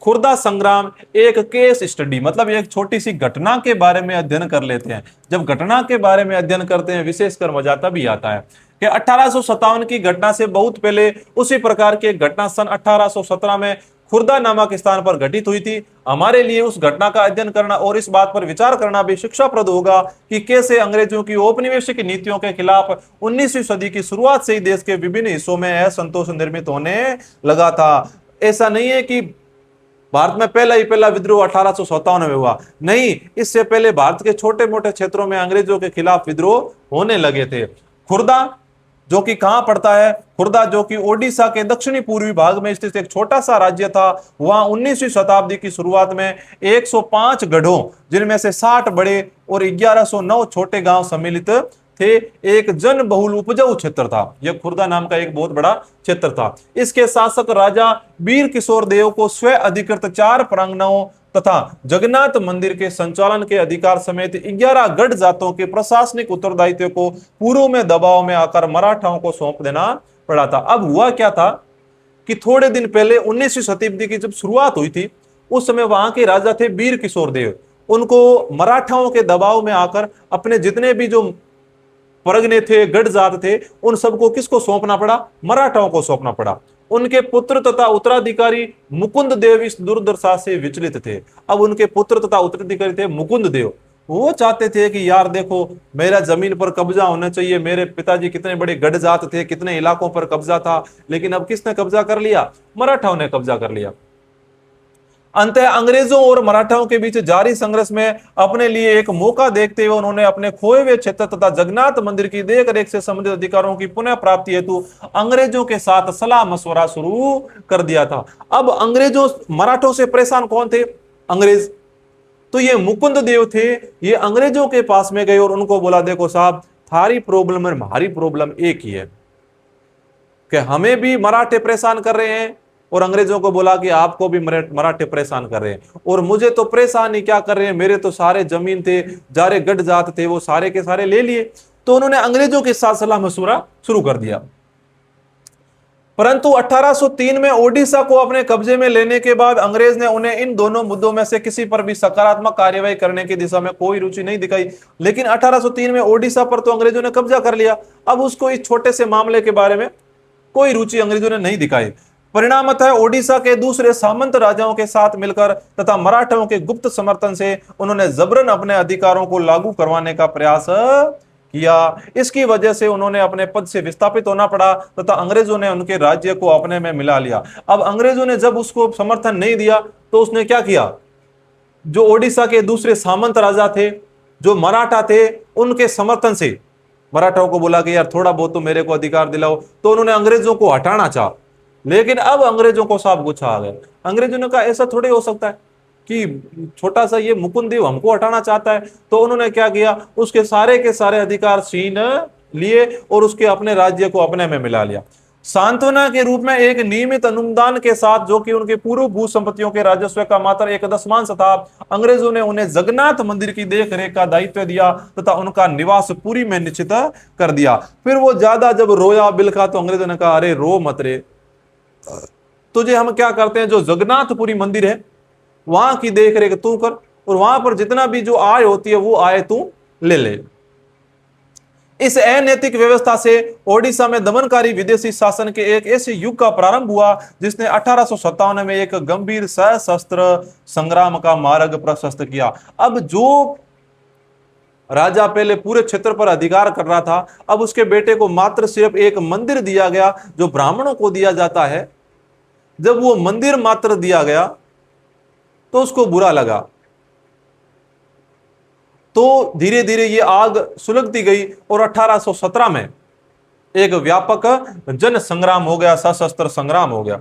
खुर्दा संग्राम एक केस स्टडी, मतलब एक छोटी सी घटना के बारे में अध्ययन कर लेते हैं। जब घटना के बारे में अध्ययन करते हैं विशेषकर मजा तभी आता है कि 1857 की घटना से बहुत पहले उसी प्रकार की एक घटना सन 1817 में खुर्दा नामक स्थान पर घटित हुई थी। हमारे लिए उस घटना का अध्ययन करना और इस बात पर विचार करना भी शिक्षाप्रद होगा कि कैसे अंग्रेजों की औपनिवेशिक नीतियों के खिलाफ 19वीं सदी की शुरुआत से ही देश के विभिन्न हिस्सों में असंतोष निर्मित होने लगा था। ऐसा नहीं है कि भारत में पहला विद्रोह 1857 में हुआ, नहीं, इससे पहले भारत के छोटे मोटे क्षेत्रों में अंग्रेजों के खिलाफ विद्रोह होने लगे थे। खुर्दा जो कि कहां पड़ता है, खुर्दा जो कि ओडिशा के दक्षिणी पूर्वी भाग में स्थित एक छोटा सा राज्य था, वहां 19वीं शताब्दी की शुरुआत में 105 गढ़ों, जिनमें से 60 बड़े और 1109 छोटे गांव सम्मिलित थे, एक जन बहुल उपजाऊ क्षेत्र था। यह खुर्दा नाम का एक बहुत बड़ा क्षेत्र था। इसके शासक राजा वीर किशोर देव को स्व अधिकृत 4 प्रांगणों तथा जगन्नाथ मंदिर के संचालन के अधिकार समेत 11 गढ़ जातों के प्रशासनिक उत्तरदायित्व को पूर्व में दबाव में आकर मराठाओं को सौंप देना पड़ा था। अब हुआ क्या था कि थोड़े दिन पहले 19वीं शताब्दी की जब शुरुआत हुई थी, उस समय वहां के राजा थे वीर किशोर देव। उनको मराठाओं के दबाव में आकर अपने जितने भी जो परगने थे, गढ़ जात थे, उन सबको किसको सौंपना पड़ा, मराठाओं को सौंपना पड़ा। उनके पुत्र तथा उत्तराधिकारी मुकुंद देव इस दुर्दशा से विचलित थे। अब उनके पुत्र तथा उत्तराधिकारी थे मुकुंद देव, वो चाहते थे कि यार देखो, मेरा जमीन पर कब्जा होना चाहिए, मेरे पिताजी कितने बड़े गढ़ जात थे, कितने इलाकों पर कब्जा था, लेकिन अब किसने कब्जा कर लिया, मराठाओं ने कब्जा कर लिया। अंततः अंग्रेजों और मराठाओं के बीच जारी संघर्ष में अपने लिए एक मौका देखते हुए उन्होंने अपने खोए हुए क्षेत्र तथा जगन्नाथ मंदिर की देखरेख से संबंधित अधिकारों की पुनः प्राप्ति हेतु अंग्रेजों के साथ सलाह मशवरा शुरू कर दिया था। अब अंग्रेजों, मराठों से परेशान कौन थे, अंग्रेज। तो ये मुकुंद देव थे, ये अंग्रेजों के पास में गए और उनको बोला, देखो साहब, थारी प्रॉब्लम और हमारी प्रॉब्लम एक ही है कि हमें भी मराठे परेशान कर रहे हैं, और अंग्रेजों को बोला कि आपको भी मराठे परेशान कर रहे हैं, और मुझे तो परेशान ही क्या कर रहे हैं, मेरे तो सारे जमीन थे, जारे गढ़ जात थे, वो सारे के सारे ले लिए। तो उन्होंने अंग्रेजों के साथ सलाह मशवरा शुरू कर दिया। परंतु 1803 में ओडिशा को अपने कब्जे में लेने के बाद अंग्रेज ने उन्हें इन दोनों मुद्दों में से किसी पर भी सकारात्मक कार्यवाही करने की दिशा में कोई रुचि नहीं दिखाई। लेकिन 1803 में ओडिशा पर तो अंग्रेजों ने कब्जा कर लिया, अब उसको इस छोटे से मामले के बारे में कोई रुचि अंग्रेजों ने नहीं दिखाई। परिणामतः ओडिशा के दूसरे सामंत राजाओं के साथ मिलकर तथा मराठों के गुप्त समर्थन से उन्होंने जबरन अपने अधिकारों को लागू करवाने का प्रयास किया। इसकी वजह से उन्होंने अपने पद से विस्थापित होना पड़ा तथा अंग्रेजों ने उनके राज्य को अपने में मिला लिया। अब अंग्रेजों ने जब उसको समर्थन नहीं दिया तो उसने क्या किया, जो ओडिशा के दूसरे सामंत राजा थे, जो मराठा थे, उनके समर्थन से मराठाओं को बोला कि यार थोड़ा बहुत तो मेरे को अधिकार दिलाओ, तो उन्होंने अंग्रेजों को हटाना चाहा। लेकिन अब अंग्रेजों को साफ गुस्सा आ गया। अंग्रेजों ने कहा ऐसा थोड़े हो सकता है कि छोटा सा ये मुकुंद हमको हटाना चाहता है। तो उन्होंने क्या किया, उसके सारे के सारे अधिकार छीन लिए और उसके अपने राज्य को अपने में मिला लिया। सांत्वना के रूप में एक नियमित अनुदान के साथ, जो कि उनके पूर्व भू संपत्तियों के राजस्व का मात्र 1/10 था, अंग्रेजों ने उन्हें जगन्नाथ मंदिर की देखरेख का दायित्व दिया तथा उनका निवास पूरी में निश्चित कर दिया। फिर वो ज्यादा जब रोया बिलखा तो अंग्रेजों ने कहा अरे रो मत रे, तुझे हम क्या करते हैं, जो जगन्नाथपुरी मंदिर है वहां की देख रेख तू कर और वहां पर जितना भी जो आय होती है वो आय तू ले ले। इस अनैतिक व्यवस्था से ओडिशा में दमनकारी विदेशी शासन के एक ऐसे युग का प्रारंभ हुआ जिसने 1857 में एक गंभीर सशस्त्र संग्राम का मार्ग प्रशस्त किया। अब जो राजा पहले पूरे क्षेत्र पर अधिकार कर रहा था, अब उसके बेटे को मात्र सिर्फ एक मंदिर दिया गया जो ब्राह्मणों को दिया जाता है। जब वो मंदिर मात्र दिया गया तो उसको बुरा लगा, तो धीरे धीरे ये आग सुलगती गई और 1817 में एक व्यापक जन संग्राम हो गया, सशस्त्र संग्राम हो गया।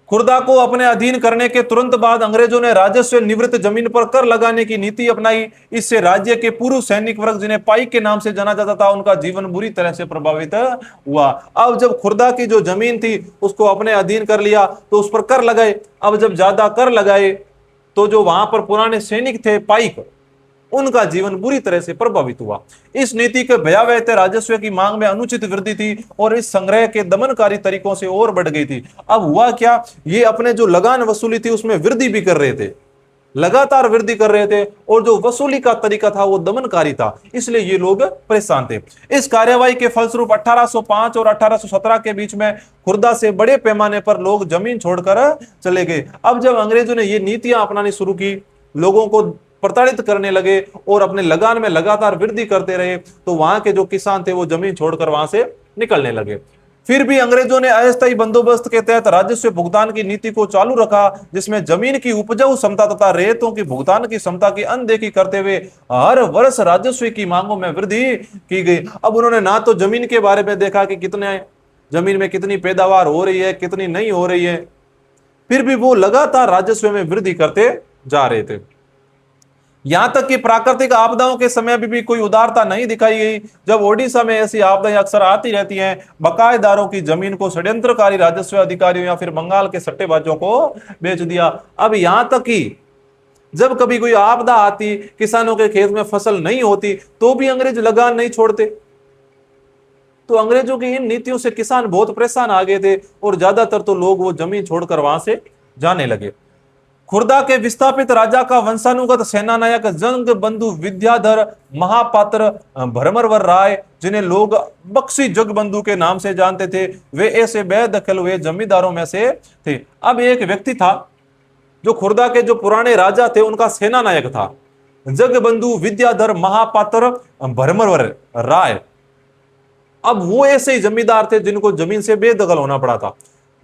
खुर्दा को अपने अधीन करने के तुरंत बाद अंग्रेजों ने राजस्व निवृत्त जमीन पर कर लगाने की नीति अपनाई। इससे राज्य के पूर्व सैनिक वर्ग, जिन्हें पाइक के नाम से जाना जाता था, उनका जीवन बुरी तरह से प्रभावित हुआ। अब जब खुर्दा की जो जमीन थी उसको अपने अधीन कर लिया तो उस पर कर लगाए। अब जब ज्यादा कर लगाए तो जो वहां पर पुराने सैनिक थे पाइक, उनका जीवन बुरी तरह से प्रभावित हुआ। इस नीति के भयावह राजस्व की मांग में अनुचित वृद्धि थी और इस संग्रह के दमनकारी तरीकों से और बढ़ गई थी। अब हुआ क्या, ये अपने जो लगान वसूली थी उसमें वृद्धि भी कर रहे थे, लगातार वृद्धि कर रहे थे, और जो वसूली का तरीका था वो दमनकारी था, इसलिए ये लोग परेशान थे। इस कार्यवाही के फलस्वरूप 1805 और 1817 के बीच में खुर्दा से बड़े पैमाने पर लोग जमीन छोड़कर चले गए। अब जब अंग्रेजों ने ये नीतियां अपनानी शुरू की, लोगों को प्रताड़ित करने लगे और अपने लगान में लगातार वृद्धि करते रहे, तो वहां के जो किसान थे वो जमीन छोड़कर वहां से निकलने लगे। फिर भी अंग्रेजों ने अस्थायी बंदोबस्त के तहत राजस्व भुगतान की नीति को चालू रखा, जिसमें जमीन की उपजाऊ क्षमता तथा रेतों की भुगतान की क्षमता की अनदेखी करते हुए हर वर्ष राजस्व की मांगों में वृद्धि की गई। अब उन्होंने ना तो जमीन के बारे में देखा कि कितने जमीन में कितनी पैदावार हो रही है, कितनी नहीं हो रही है, फिर भी वो लगातार राजस्व में वृद्धि करते जा रहे थे। यहां तक कि प्राकृतिक आपदाओं के समय भी कोई उदारता नहीं दिखाई गई। जब ओडिशा में ऐसी आपदाएं अक्सर आती रहती हैं, बकायेदारों की जमीन को षड्यंत्रकारी राजस्व अधिकारियों या फिर बंगाल के सट्टेबाजों को बेच दिया। अब यहां तक कि जब कभी कोई आपदा आती, किसानों के खेत में फसल नहीं होती, तो भी अंग्रेज लगान नहीं छोड़ते। तो अंग्रेजों की इन नीतियों से किसान बहुत परेशान आ गए थे और ज्यादातर तो लोग वो जमीन छोड़कर वहां से जाने लगे। खुर्दा के विस्थापित राजा का वंशानुगत सेनानायक जंग बंधु विद्याधर महापात्र भरमरवर राय, जिन्हें लोग बक्सी जगबंधु के नाम से जानते थे, वे ऐसे बेदखल हुए जमींदारों में से थे। अब एक व्यक्ति था जो खुर्दा के जो पुराने राजा थे उनका सेनानायक था, जगबंधु विद्याधर महापात्र भरमरवर राय। अब वो ऐसे ही जमींदार थे जिनको जमीन से बेदखल होना पड़ा था।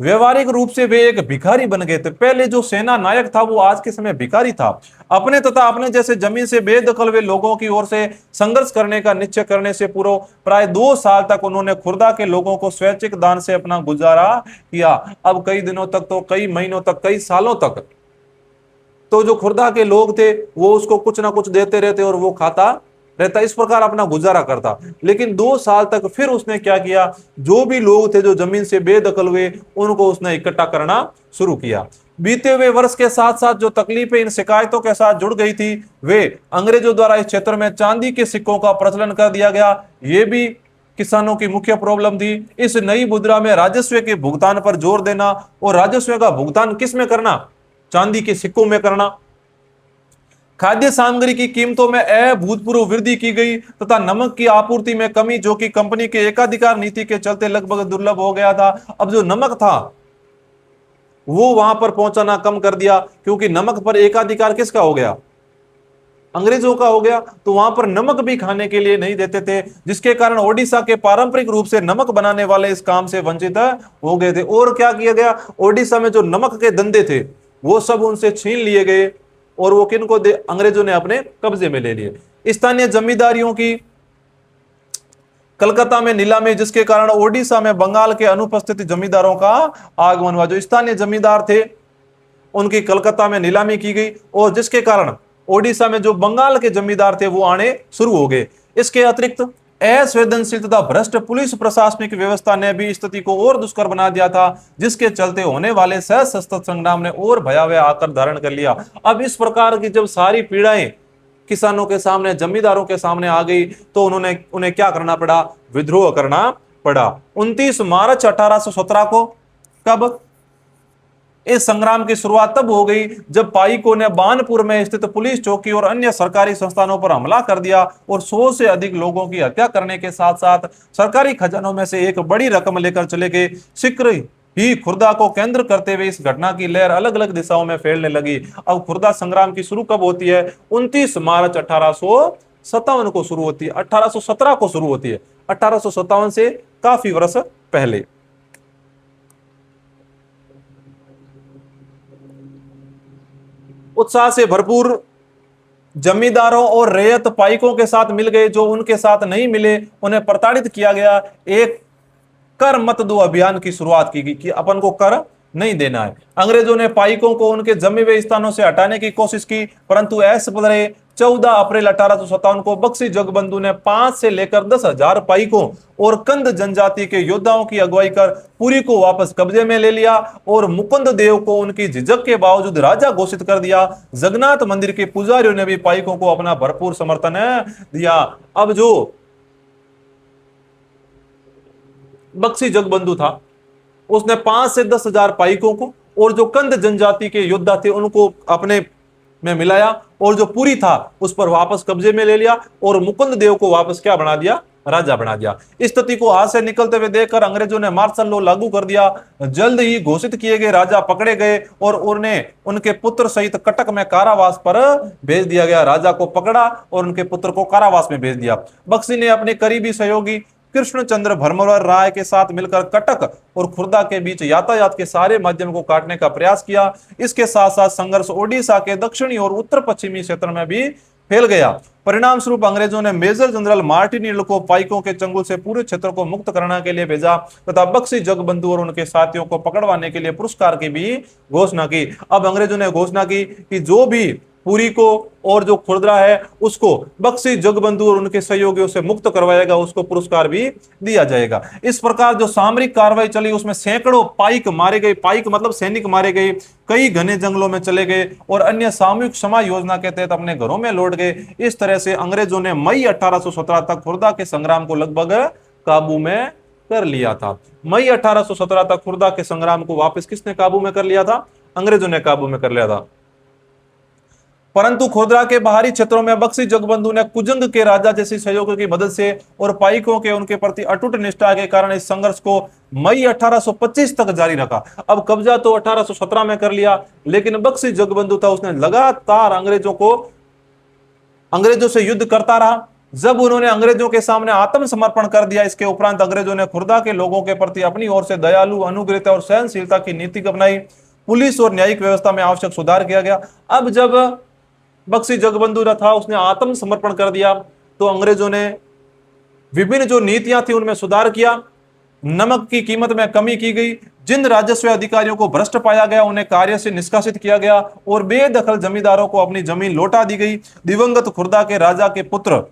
व्यवहारिक रूप से वे एक भिखारी बन गए थे। पहले जो सेना नायक था वो आज के समय भिखारी था। अपने तथा अपने जैसे जमीन से बेदखल हुए लोगों की ओर से संघर्ष करने का निश्चय करने से पूर्व प्राय 2 साल तक उन्होंने खुर्दा के लोगों को स्वैच्छिक दान से अपना गुजारा किया। अब कई दिनों तक, तो कई महीनों तक, कई सालों तक तो जो खुर्दा के लोग थे वो उसको कुछ ना कुछ देते रहते और वो खाता रहता, इस प्रकार अपना गुजारा करता। लेकिन 2 साल तक फिर उसने क्या किया, जो भी लोग थे जो जमीन से बेदखल हुए उनको उसने इकट्ठा करना शुरू किया। बीते हुए वर्ष के साथ साथ जो तकलीफें इन शिकायतों के साथ जुड़ गई थी, वे अंग्रेजों द्वारा इस क्षेत्र में चांदी के सिक्कों का प्रचलन कर दिया गया। ये भी किसानों की मुख्य प्रॉब्लम थी। इस नई मुद्रा में राजस्व के भुगतान पर जोर देना, और राजस्व का भुगतान किस में करना, चांदी के सिक्कों में करना। खाद्य सामग्री की कीमतों में अभूतपूर्व वृद्धि की गई तथा नमक की आपूर्ति में कमी, जो कि कंपनी के एकाधिकार नीति के चलते लगभग दुर्लभ हो गया था। अब जो नमक था वो वहां पर पहुंचाना कम कर दिया, क्योंकि नमक पर एकाधिकार किसका हो गया? अंग्रेजों का हो गया। तो वहां पर नमक भी खाने के लिए नहीं देते थे, जिसके कारण ओडिशा के पारंपरिक रूप से नमक बनाने वाले इस काम से वंचित हो गए थे। और क्या किया गया, ओडिशा में जो नमक के धंधे थे वो सब उनसे छीन लिए गए, और वो किनको दे, अंग्रेजों ने अपने कब्जे में ले लिए। स्थानीय जमींदारियों की कलकत्ता में नीलामी, जिसके कारण ओडिशा में बंगाल के अनुपस्थित जमींदारों का आगमन हुआ। जो स्थानीय जमींदार थे उनकी कलकत्ता में नीलामी की गई, और जिसके कारण ओडिशा में जो बंगाल के जमींदार थे वो आने शुरू हो गए। इसके अतिरिक्त असंवेदनशील तथा भ्रष्ट पुलिस प्रशासनिक व्यवस्था ने भी स्थिति को और दुष्कर बना दिया था, जिसके चलते होने वाले सशस्त्र संग्राम ने और भयावह आकार धारण कर लिया। अब इस प्रकार की जब सारी पीड़ाएं किसानों के सामने, जमींदारों के सामने आ गई, तो उन्होंने उन्हें क्या करना पड़ा? विद्रोह करना पड़ा। 29 मार्च 1817 को, कब? इस संग्राम की शुरुआत तब हो गई जब पाइकों ने बानपुर में स्थित पुलिस चौकी और अन्य सरकारी संस्थानों पर हमला कर दिया, और 100 से अधिक लोगों की हत्या करने के साथ साथ सरकारी खजानों में से एक बड़ी रकम लेकर चले गए। शीघ्र ही खुर्दा को केंद्र करते हुए इस घटना की लहर अलग अलग दिशाओं में फैलने लगी। अब खुर्दा संग्राम की शुरू कब होती है? 29 मार्च 1857 को शुरू होती है, 1817 को शुरू होती है, 1857 से काफी वर्ष पहले। उत्साह से भरपूर जमींदारों और रैयत पाइकों के साथ मिल गए, जो उनके साथ नहीं मिले उन्हें प्रताड़ित किया गया। एक कर मत दो अभियान की शुरुआत की गई कि अपन को कर नहीं देना है। अंग्रेजों ने पाइकों को उनके जमे हुए स्थानों से हटाने की कोशिश की, परंतु ऐसे 14 अप्रैल 1857 को बक्सी जगबंधु ने 5 से लेकर 10,000 पाइकों और कंद जनजाति के योद्धाओं की अगुवाई कर पुरी को वापस कब्जे में ले लिया, और मुकुंद देव को उनकी झिझक के बावजूद राजा घोषित कर दिया। जगन्नाथ मंदिर के पुजारियों ने भी पाइकों को अपना भरपूर समर्थन दिया। अब जो बक्सी जगबंधु था उसने 5 से 10,000 पाइकों को और जो कंद जनजाति के योद्धा थे उनको अपने में मिलाया, और जो पुरी था उस पर वापस कब्जे में ले लिया, और मुकुंद देव को वापस क्या बना दिया? राजा बना दिया। इस स्थिति को हाथ से निकलते हुए देखकर अंग्रेजों ने मार्शल लॉ लागू कर दिया। जल्द ही घोषित किए गए राजा पकड़े गए और उन्हें उनके पुत्र सहित कटक में कारावास पर भेज दिया गया। राजा को पकड़ा और उनके पुत्र को कारावास में भेज दिया। बक्सी ने अपने करीबी सहयोगी कृष्णचंद्र भरमवर राय के साथ मिलकर कटक और खुर्दा के बीच यातायात के सारे माध्यम को काटने का प्रयास किया। इसके साथ साथ संघर्ष ओडिशा के दक्षिणी और उत्तर पश्चिमी क्षेत्र में भी फैल गया। परिणाम स्वरूप अंग्रेजों ने मेजर जनरल मार्टिनिल को पाइकों के चंगुल से पूरे क्षेत्र को मुक्त करने के लिए भेजा तथा बक्सी जगबंधु और उनके साथियों को पकड़वाने के लिए पुरस्कार की भी घोषणा की। अब अंग्रेजों ने घोषणा की कि जो भी पुरी को और जो खुर्दा है उसको बक्सी जगबंधु और उनके सहयोगियों से मुक्त करवाएगा, उसको पुरस्कार भी दिया जाएगा। इस प्रकार जो सामरिक कार्रवाई चली उसमें सैकड़ों पाइक मारे गए, पाइक मतलब सैनिक मारे गए, कई घने जंगलों में चले गए और अन्य सामूहिक क्षमा योजना के तहत अपने घरों में लौट गए। इस तरह से अंग्रेजों ने मई 1817 तक खुर्दा के संग्राम को लगभग काबू में कर लिया था। मई 1817 तक खुर्दा के संग्राम को वापस किसने काबू में कर लिया था? अंग्रेजों ने काबू में कर लिया था। परंतु खुर्दा के बाहरी क्षेत्रों में बक्सी जगबंधु ने कुजंग के राजा जैसे सहयोगियों की मदद से और पाइकों के उनके प्रति अटूट निष्ठा के कारण इस संघर्ष को मई 1825 तक जारी रखा। अब कब्जा तो 1817 में कर लिया, लेकिन बक्सी जगबंधु था उसने लगातार अंग्रेजों से युद्ध करता रहा। जब उन्होंने अंग्रेजों के सामने आत्मसमर्पण कर दिया, इसके उपरांत अंग्रेजों ने खुर्दा के लोगों के प्रति अपनी ओर से दयालु, अनुग्रहिता और सहनशीलता की नीति अपनाई। पुलिस और न्यायिक व्यवस्था में आवश्यक सुधार किया गया। अब जब बक्सी जगबंधु था उसने आत्मसमर्पण कर दिया तो अंग्रेजों ने विभिन्न जो नीतियां थी उनमें सुधार किया। नमक की कीमत में कमी की गई, जिन राजस्व अधिकारियों को भ्रष्ट पाया गया उन्हें कार्य से निष्कासित किया गया और बेदखल जमींदारों को अपनी जमीन लौटा दी गई। दिवंगत खुर्दा के राजा के पुत्र,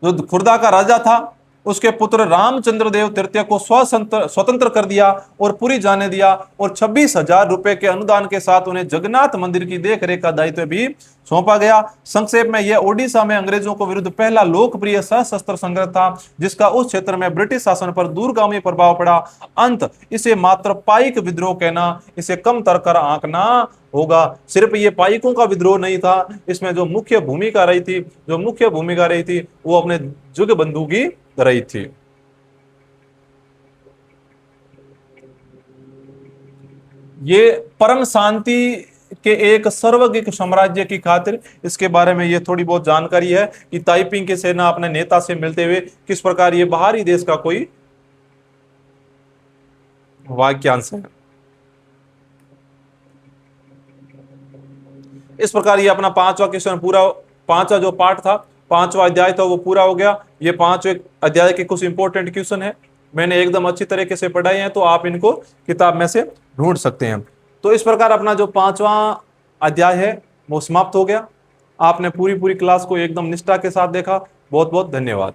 जो खुर्दा का राजा था, उसके पुत्र रामचंद्र देव तृतीय को स्वतंत्र कर दिया और पुरी जाने दिया और 26,000 रुपए के अनुदान के साथ उन्हें जगन्नाथ मंदिर की देखरेख का दायित्व भी सौंपा गया। संक्षेप में यह ओडिशा में अंग्रेजों को विरुद्ध पहला लोकप्रिय सशस्त्र संघर्ष था जिसका उस क्षेत्र में ब्रिटिश शासन पर दूरगामी प्रभाव पड़ा। अंत इसे मात्र पाइक विद्रोह कहना, इसे कम तरकर आंकना होगा। सिर्फ ये पाइकों का विद्रोह नहीं था, इसमें जो मुख्य भूमिका रही थी वो अपने जगबंधु की रही थी। ये परम शांति के एक सर्वज्ञ साम्राज्य की खातिर इसके बारे में ये थोड़ी बहुत जानकारी है कि ताइपिंग की सेना अपने नेता से मिलते हुए किस प्रकार ये बाहरी देश का कोई वाक्यांश है। इस प्रकार ये अपना पांचवा क्वेश्चन पूरा, पांचवा जो पार्ट था, पांचवा अध्याय था, वो पूरा हो गया। ये पांचवे अध्याय के कुछ इंपॉर्टेंट क्वेश्चन है, मैंने एकदम अच्छी तरीके से पढ़ाए हैं, तो आप इनको किताब में से ढूंढ सकते हैं। तो इस प्रकार अपना जो पांचवा अध्याय है वो समाप्त हो गया। आपने पूरी पूरी क्लास को एकदम निष्ठा के साथ देखा। बहुत बहुत धन्यवाद।